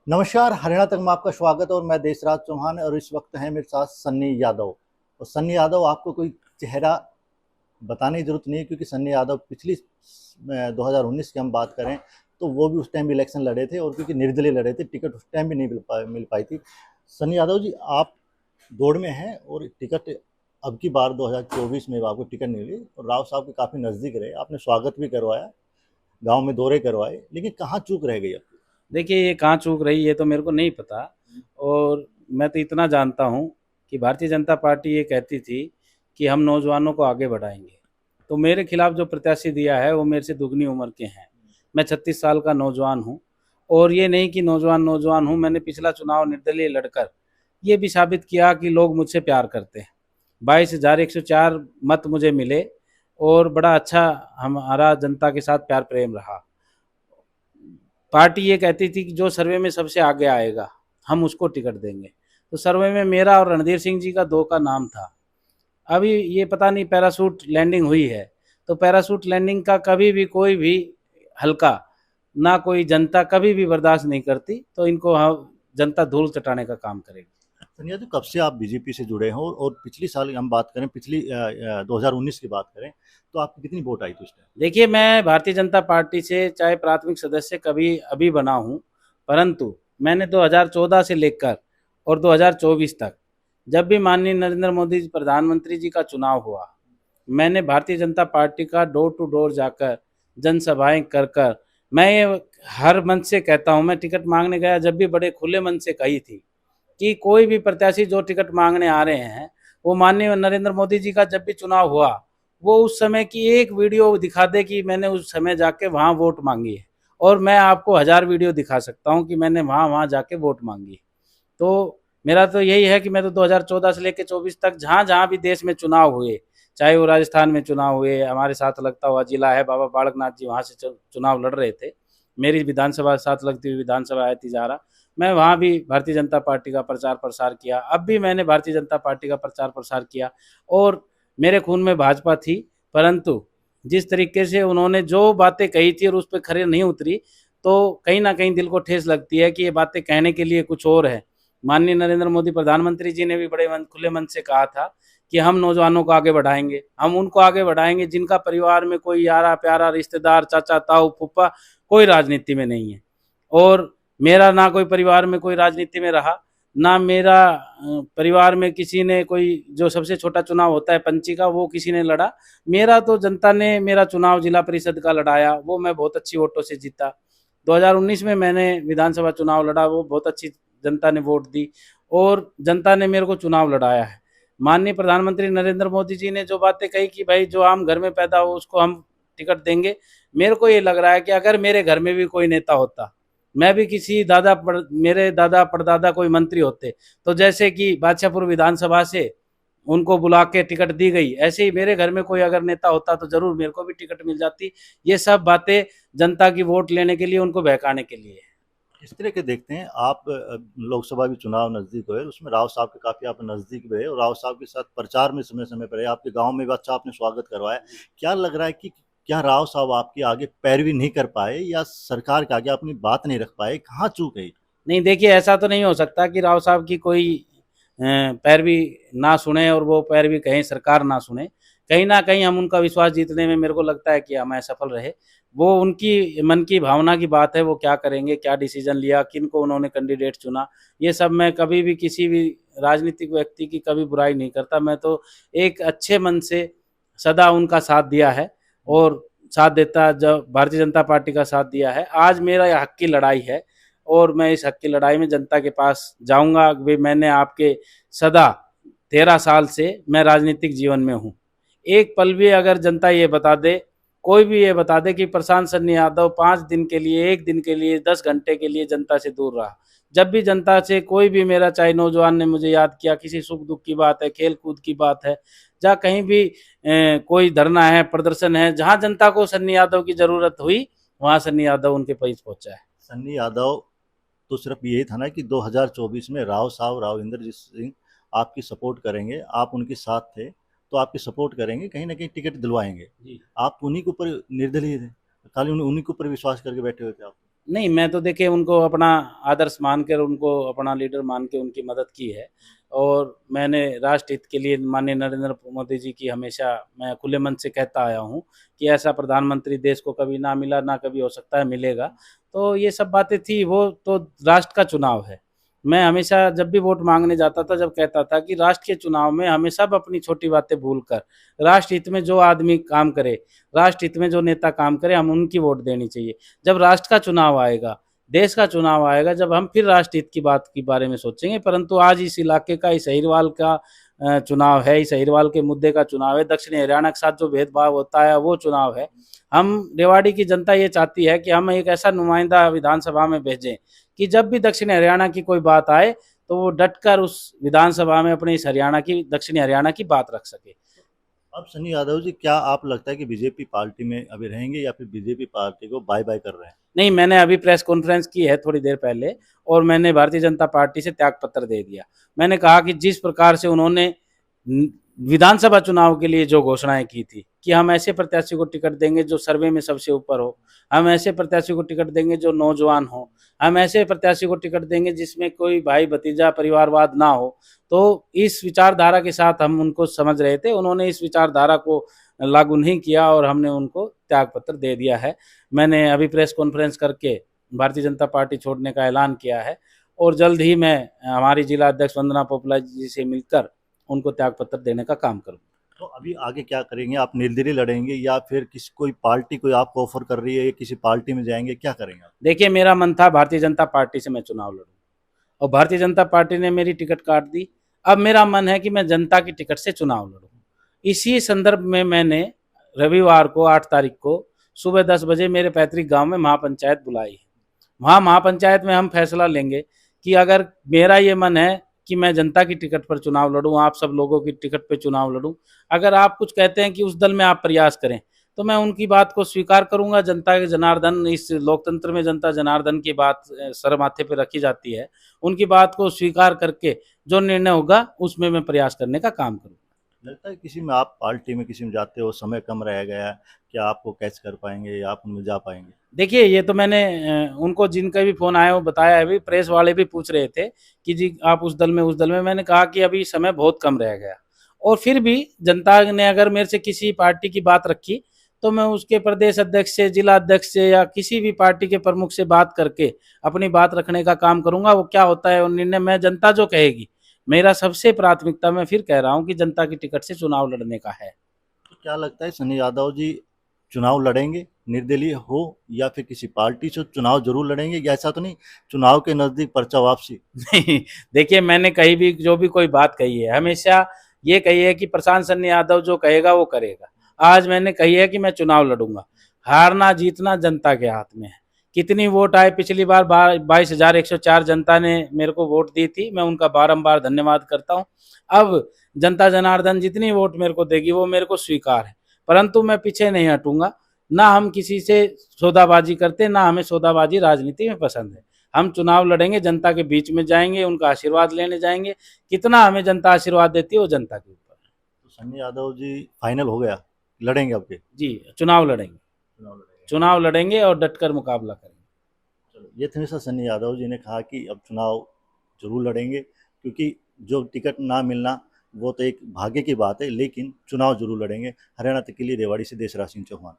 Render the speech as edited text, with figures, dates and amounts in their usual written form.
नमस्कार, हरियाणा तक में आपका स्वागत है और मैं देशराज चौहान और इस वक्त है मेरे साथ सन्नी यादव। और सन्नी यादव आपको कोई चेहरा बताने की जरूरत नहीं है क्योंकि सन्नी यादव पिछली 2019 की हम बात करें तो वो भी उस टाइम इलेक्शन लड़े थे और क्योंकि निर्दलीय लड़े थे, टिकट उस टाइम भी नहीं मिल पाई थी। सन्नी यादव जी, आप दौड़ में हैं और टिकट अब की बार 2024 में आपको टिकट नहीं मिली और राव साहब के काफ़ी नज़दीक रहे, आपने स्वागत भी करवाया, गाँव में दौरे करवाए, लेकिन कहाँ चूक रह गई अब? देखिए, ये कहाँ चूक रही है तो मेरे को नहीं पता। और मैं तो इतना जानता हूँ कि भारतीय जनता पार्टी ये कहती थी कि हम नौजवानों को आगे बढ़ाएंगे। तो मेरे खिलाफ जो प्रत्याशी दिया है वो मेरे से दुगनी उम्र के हैं। मैं 36 साल का नौजवान हूँ। और ये नहीं कि नौजवान नौजवान हूँ, मैंने पिछला चुनाव निर्दलीय लड़कर ये भी साबित किया कि लोग मुझसे प्यार करते हैं। 22,104 मत मुझे मिले और बड़ा अच्छा हमारा जनता के साथ प्यार प्रेम रहा। पार्टी ये कहती थी कि जो सर्वे में सबसे आगे आएगा हम उसको टिकट देंगे। तो सर्वे में मेरा और रणधीर सिंह जी का दो का नाम था। अभी ये पता नहीं पैराशूट लैंडिंग हुई है, तो पैराशूट लैंडिंग का कभी भी कोई भी हल्का ना कोई जनता कभी भी बर्दाश्त नहीं करती। तो इनको हम जनता धूल चटाने का काम करेगी। सनिया जी, कब से आप बीजेपी से जुड़े हैं और पिछली साल हम बात करें, पिछली 2019 की बात करें तो आपकी कितनी वोट आई थी उस टाइम? देखिए, मैं भारतीय जनता पार्टी से चाहे प्राथमिक सदस्य कभी अभी बना हूँ, परंतु मैंने 2014 से लेकर और 2024 तक जब भी माननीय नरेंद्र मोदी जी प्रधानमंत्री जी का चुनाव हुआ, मैंने भारतीय जनता पार्टी का डोर टू डोर जाकर जनसभाएं कर कर मैं ये हर मंच से कहता हूं, मैं टिकट मांगने गया जब भी बड़े खुले मन से कही थी कि कोई भी प्रत्याशी जो टिकट मांगने आ रहे हैं वो माननीय नरेंद्र मोदी जी का जब भी चुनाव हुआ वो उस समय की एक वीडियो दिखा दे कि मैंने उस समय जाके वहां वोट मांगी है। और मैं आपको 1000 वीडियो दिखा सकता हूं कि मैंने वहां वहां जाके वोट मांगी है। तो मेरा तो यही है कि मैं तो 2014 से लेकर 24 तक जहां जहां भी देश में चुनाव हुए, चाहे वो राजस्थान में चुनाव हुए, हमारे साथ लगता हुआ जिला है बाबा बालकनाथ जी, वहां से चुनाव लड़ रहे थे, मेरी विधानसभा साथ लगती हुई विधानसभा है तिजारा, मैं वहां भी भारतीय जनता पार्टी का प्रचार प्रसार किया। अब भी मैंने भारतीय जनता पार्टी का प्रचार प्रसार किया और मेरे खून में भाजपा थी। परंतु जिस तरीके से उन्होंने जो बातें कही थी और उस पर खरे नहीं उतरी, तो कहीं ना कहीं दिल को ठेस लगती है कि ये बातें कहने के लिए कुछ और है। माननीय नरेंद्र मोदी प्रधानमंत्री जी ने भी बड़े खुले मन से कहा था कि हम नौजवानों को आगे बढ़ाएंगे, हम उनको आगे बढ़ाएंगे जिनका परिवार में कोई यारा प्यारा रिश्तेदार चाचा ताऊ फूफा कोई राजनीति में नहीं है। और मेरा ना कोई परिवार में कोई राजनीति में रहा, ना मेरा परिवार में किसी ने कोई जो सबसे छोटा चुनाव होता है पंची का वो किसी ने लड़ा। मेरा तो जनता ने मेरा चुनाव जिला परिषद का लड़ाया, वो मैं बहुत अच्छी वोटों से जीता। 2019 में मैंने विधानसभा चुनाव लड़ा, वो बहुत अच्छी जनता ने वोट दी और जनता ने मेरे को चुनाव लड़ाया है। माननीय प्रधानमंत्री नरेंद्र मोदी जी ने जो बातें कही कि भाई जो आम घर में पैदा हो उसको हम टिकट देंगे, मेरे को ये लग रहा है कि अगर मेरे घर में भी कोई नेता होता, मैं भी किसी मेरे दादा परदादा कोई मंत्री होते, तो जैसे कि बादशाहपुर विधानसभा से उनको बुला के टिकट दी गई, ऐसे ही मेरे घर में कोई अगर नेता होता तो जरूर मेरे को भी टिकट मिल जाती। ये सब बातें जनता की वोट लेने के लिए, उनको बहकाने के लिए। इस तरह के देखते हैं आप, लोकसभा भी चुनाव नज़दीक हुए, उसमें राव साहब के काफ़ी आप नज़दीक भी रहे और राव साहब के साथ प्रचार में समय समय पर रहे, आपके गांव में भी अच्छा आपने स्वागत करवाया। क्या लग रहा है कि क्या राव साहब आपकी आगे पैरवी नहीं कर पाए या सरकार के आगे अपनी बात नहीं रख पाए, कहाँ चूक गई? नहीं, देखिए, ऐसा तो नहीं हो सकता कि राव साहब की कोई पैरवी ना सुने और वो पैरवी कहें सरकार ना सुने। कहीं ना कहीं हम उनका विश्वास जीतने में मेरे को लगता है कि हमें सफल रहे। वो उनकी मन की भावना की बात है, वो क्या करेंगे, क्या डिसीजन लिया, किन को उन्होंने कैंडिडेट चुना, ये सब मैं कभी भी किसी भी राजनीतिक व्यक्ति की कभी बुराई नहीं करता। मैं तो एक अच्छे मन से सदा उनका साथ दिया है और साथ देता, जब भारतीय जनता पार्टी का साथ दिया है। आज मेरा यह हक की लड़ाई है और मैं इस हक की लड़ाई में जनता के पास जाऊंगा। भी मैंने आपके सदा 13 साल से मैं राजनीतिक जीवन में हूँ। एक पल भी अगर जनता ये बता दे, कोई भी ये बता दे कि प्रशांत सन्नी यादव 5 दिन के लिए, 1 दिन के लिए, 10 घंटे के लिए जनता से दूर रहा। जब भी जनता से कोई भी मेरा चाहे नौजवान ने मुझे याद किया, किसी सुख दुख की बात है, खेल कूद की बात है, जहाँ कहीं भी कोई धरना है, प्रदर्शन है, जहाँ जनता को सन्नी यादव की जरूरत हुई वहाँ सन्नी यादव उनके पास पहुंचा है। सन्नी यादव तो सिर्फ यही था ना कि 2024 में राव साहब, राव इंद्रजीत सिंह आपकी सपोर्ट करेंगे, आप उनके साथ थे तो आपकी सपोर्ट करेंगे, कहीं ना कहीं टिकट दिलवाएंगे। जी। आप उन्हीं के ऊपर निर्दलीय थे, खाली उन्हीं के ऊपर विश्वास करके बैठे हुए थे आप? नहीं, मैं तो देखिए उनको अपना आदर्श मान कर, उनको अपना लीडर मान के उनकी मदद की है। और मैंने राष्ट्र हित के लिए माननीय नरेंद्र मोदी जी की हमेशा मैं खुले मन से कहता आया हूँ कि ऐसा प्रधानमंत्री देश को कभी ना मिला, ना कभी हो सकता है मिलेगा। तो ये सब बातें थी, वो तो राष्ट्र का चुनाव है। मैं हमेशा जब भी वोट मांगने जाता था, जब कहता था कि राष्ट्र के चुनाव में हमें सब अपनी छोटी बातें भूल कर राष्ट्र हित में जो आदमी काम करे, राष्ट्र हित में जो नेता काम करे, हम उनकी वोट देनी चाहिए। जब राष्ट्र का चुनाव आएगा, देश का चुनाव आएगा, जब हम फिर राष्ट्र हित की बात के बारे में सोचेंगे। परंतु आज इस इलाके का, इस अहिरवाल का चुनाव है, इस अहिरवाल के मुद्दे का चुनाव है, दक्षिणी हरियाणा के साथ जो भेदभाव होता है वो चुनाव है। हम रेवाड़ी की जनता ये चाहती है कि हम एक ऐसा नुमाइंदा विधानसभा में भेजें कि जब भी दक्षिणी हरियाणा की कोई बात आए तो वो डटकर उस विधानसभा में अपने इस हरियाणा की, दक्षिणी हरियाणा की बात रख सके। अब सन्नी यादव जी, क्या आप लगता है कि बीजेपी पार्टी में अभी रहेंगे या फिर बीजेपी पार्टी को बाय बाय कर रहे हैं? नहीं, मैंने अभी प्रेस कॉन्फ्रेंस की है थोड़ी देर पहले, और मैंने भारतीय जनता पार्टी से त्याग पत्र दे दिया। मैंने कहा कि जिस प्रकार से उन्होंने विधानसभा चुनाव के लिए जो घोषणाएं की थी कि हम ऐसे प्रत्याशी को टिकट देंगे जो सर्वे में सबसे ऊपर हो, हम ऐसे प्रत्याशी को टिकट देंगे जो नौजवान हो, हम ऐसे प्रत्याशी को टिकट देंगे जिसमें कोई भाई भतीजा परिवारवाद ना हो। तो इस विचारधारा के साथ हम उनको समझ रहे थे, उन्होंने इस विचारधारा को लागू नहीं किया और हमने उनको त्याग पत्र दे दिया है। मैंने अभी प्रेस कॉन्फ्रेंस करके भारतीय जनता पार्टी छोड़ने का ऐलान किया है, और जल्द ही मैं हमारी जिला अध्यक्ष वंदना पोपला जी से मिलकर उनको त्याग पत्र देने का काम करूँ। तो अभी आगे क्या करेंगे? आप निर्दलीय लड़ेंगे या फिर किसी कोई पार्टी कोई आपको ऑफर कर रही है या किसी पार्टी में जाएंगे, क्या करेंगे आप? देखिए, मेरा मन था भारतीय जनता पार्टी से मैं चुनाव लड़ूं, और भारतीय जनता पार्टी ने मेरी टिकट काट दी। अब मेरा मन है कि मैं जनता की टिकट से चुनाव लड़ूं। इसी संदर्भ में मैंने रविवार को 8 तारीख को सुबह 10 बजे मेरे पैतृक गांव में महापंचायत बुलाई है। वहाँ महापंचायत में हम फैसला लेंगे कि अगर मेरा ये मन है कि मैं जनता की टिकट पर चुनाव लड़ूं, आप सब लोगों की टिकट पर चुनाव लड़ूं, अगर आप कुछ कहते हैं कि उस दल में आप प्रयास करें, तो मैं उनकी बात को स्वीकार करूंगा। जनता के जनार्दन, इस लोकतंत्र में जनता जनार्दन की बात सर माथे पे रखी जाती है। उनकी बात को स्वीकार करके जो निर्णय होगा उसमें मैं प्रयास करने का काम करूँगा। लगता है किसी में आप पार्टी में किसी में जाते हो, समय कम रह गया है, क्या आपको कैच कर पाएंगे या आप उनमें जा पाएंगे? देखिए, ये तो मैंने उनको जिनका भी फ़ोन आया वो बताया है। अभी प्रेस वाले भी पूछ रहे थे कि जी आप उस दल में, उस दल में। मैंने कहा कि अभी समय बहुत कम रह गया, और फिर भी जनता ने अगर मेरे से किसी पार्टी की बात रखी तो मैं उसके प्रदेश अध्यक्ष से, जिला अध्यक्ष से, या किसी भी पार्टी के प्रमुख से बात करके अपनी बात रखने का काम करूंगा। वो क्या होता है वो निर्णय मैं, जनता जो कहेगी। मेरा सबसे प्राथमिकता, मैं फिर कह रहा हूँ, कि जनता की टिकट से चुनाव लड़ने का है। तो क्या लगता है सन्नी यादव जी चुनाव लड़ेंगे, निर्दलीय हो या फिर किसी पार्टी से चुनाव जरूर लड़ेंगे, या ऐसा तो नहीं चुनाव के नजदीक पर्चा वापसी? नहीं, देखिए, मैंने कहीं भी जो भी कोई बात कही है, हमेशा ये कही है कि प्रशांत सन्नी यादव जो कहेगा वो करेगा। आज मैंने कही है कि मैं चुनाव लड़ूंगा। हारना जीतना जनता के हाथ में है। कितनी वोट आए, पिछली बार 22,104 जनता ने मेरे को वोट दी थी, मैं उनका बारंबार धन्यवाद करता हूँ। अब जनता जनार्दन जितनी वोट मेरे को देगी वो मेरे को स्वीकार है, परंतु मैं पीछे नहीं हटूंगा। ना हम किसी से सौदाबाजी करते, ना हमें सौदाबाजी राजनीति में पसंद है। हम चुनाव लड़ेंगे, जनता के बीच में जाएंगे, उनका आशीर्वाद लेने जाएंगे। कितना हमें जनता आशीर्वाद देती है वो जनता के ऊपर है। तो सन्नी यादव जी फाइनल हो गया, लड़ेंगे आपके? जी, चुनाव लड़ेंगे। चुनाव लड़ेंगे। चुनाव लड़ेंगे और डटकर मुकाबला करेंगे। चलो, ये थे मिस्टर सन्नी यादव जी ने कहा कि अब चुनाव जरूर लड़ेंगे, क्योंकि जो टिकट ना मिलना वो तो एक भाग्य की बात है, लेकिन चुनाव जरूर लड़ेंगे। हरियाणा तक के लिए रेवाड़ी से देशराज सिंह चौहान।